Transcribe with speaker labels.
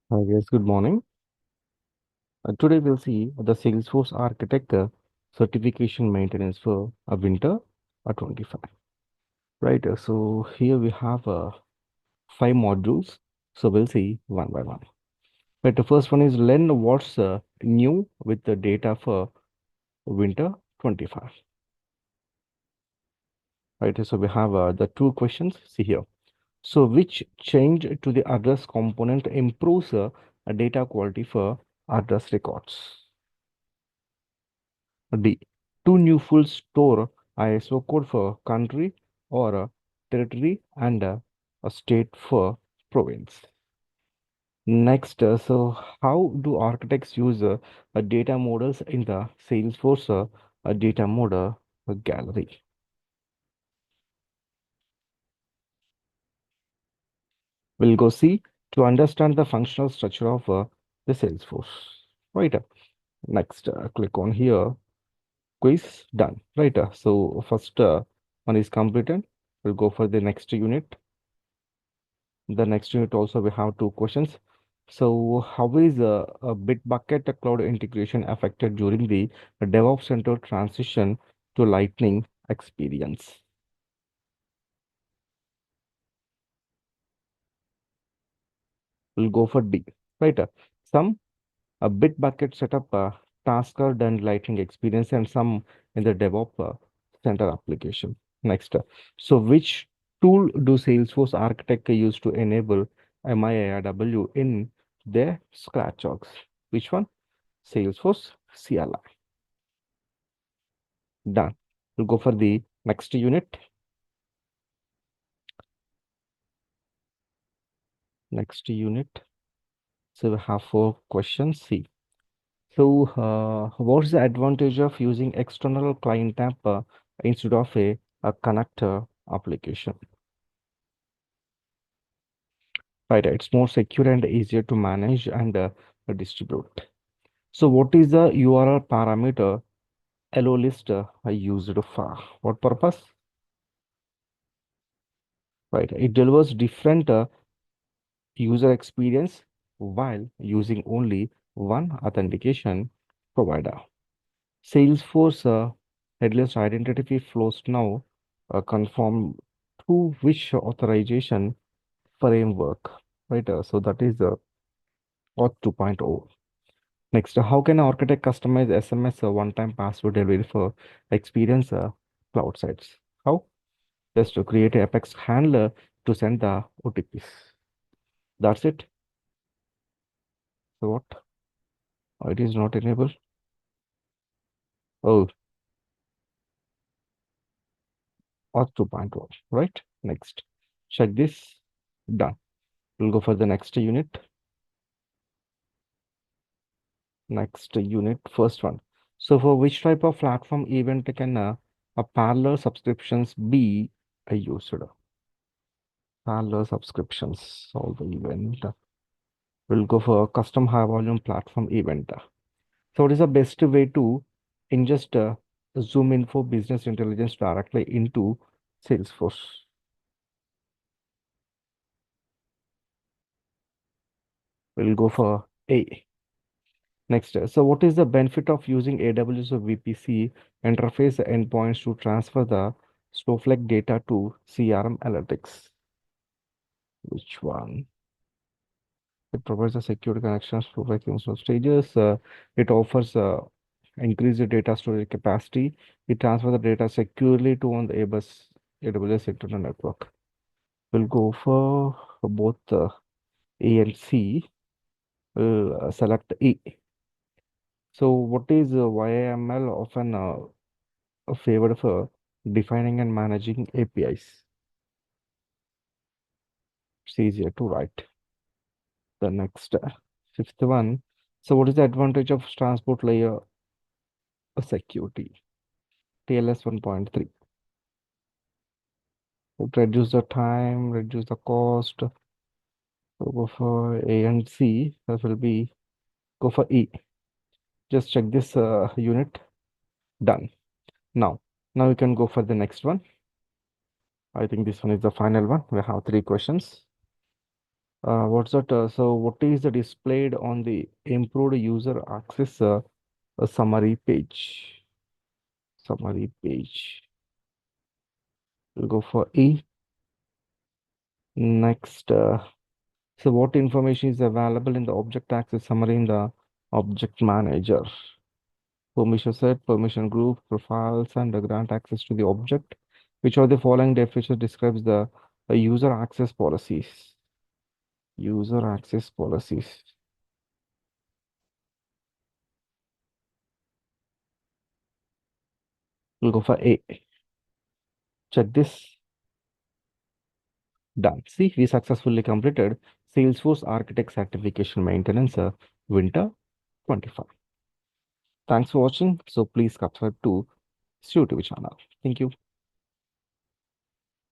Speaker 1: Hi guys, good morning. Today we'll see the Salesforce Architect certification maintenance for winter 25. Right, so here we have 5 modules. So we'll see one by one. Right, the first one is learn what's new with the data for winter 25. Right, so we have the two questions. See here. So which change to the address component improves data quality for address records? D. Two new full store ISO code for country or territory and a state for province. Next, so how do architects use data models in the Salesforce data model gallery? We'll go see to understand the functional structure of the Salesforce. Right. Next, click on here. Quiz done. Right. So first one is completed. We'll go for the next unit. The next unit also we have two questions. So how is a Bitbucket cloud integration affected during the DevOps Center transition to Lightning experience? We'll go for D. Right. Some a Bitbucket setup tasker done Lightning experience and some in the DevOps Center application. Next. So which tool do Salesforce Architect use to enable MIAW in their Scratch jobs? Which one? Salesforce CLI. Done. We'll go for the next unit. Next unit. So we have 4 questions. See. So what's the advantage of using external client app instead of a connector application? Right, it's more secure and easier to manage and distribute. So what is the URL parameter allow list I used for? What purpose? Right, it delivers different user experience while using only one authentication provider. Salesforce headless identity flows now conform to which authorization framework, right? So that is the Auth 2.0. Next, how can an architect customize SMS one-time password delivery for experience cloud sites? How? Just to create a Apex handler to send the OTPs. That's it. So what? Oh, it is not enabled. Oh, Auth 2.0, right? Next, check this. Done. We'll go for the next unit. Next unit, first one. So for which type of platform event can a parallel subscriptions be used? Parallel subscriptions, all the event. We'll go for a custom high volume platform event. So what is the best way to ingest Zoom Info business intelligence directly into Salesforce? We'll go for A. Next, so what is the benefit of using AWS or VPC interface endpoints to transfer the Snowflake data to CRM analytics? Which one? It provides a secure connections to like instance stages. It offers increased data storage capacity. It transfers the data securely to on the AWS internal network. We'll go for both A and C. We'll select E. So what is YAML often favored for defining and managing APIs? It's easier to write. The next fifth one. So what is the advantage of transport layer security? TLS 1.3. It reduce the time, reduce the cost. So go for A and C. That will be go for E. Just check this unit. Done. Now, now you can go for the next one. I think this one is the final one. We have 3 questions. What's that? So what is the displayed on the improved user access a summary page? Summary page. We'll go for E. Next, so what information is available in the object access summary in the object manager? Permission set, permission group, profiles, and the grant access to the object. Which of the following definitions describes the user access policies? User access policies. We'll go for A. Check this. Done. See, we successfully completed Salesforce Architect Certification Maintenance Winter 25. Thanks for watching. So please subscribe to Stu TV channel. Thank you.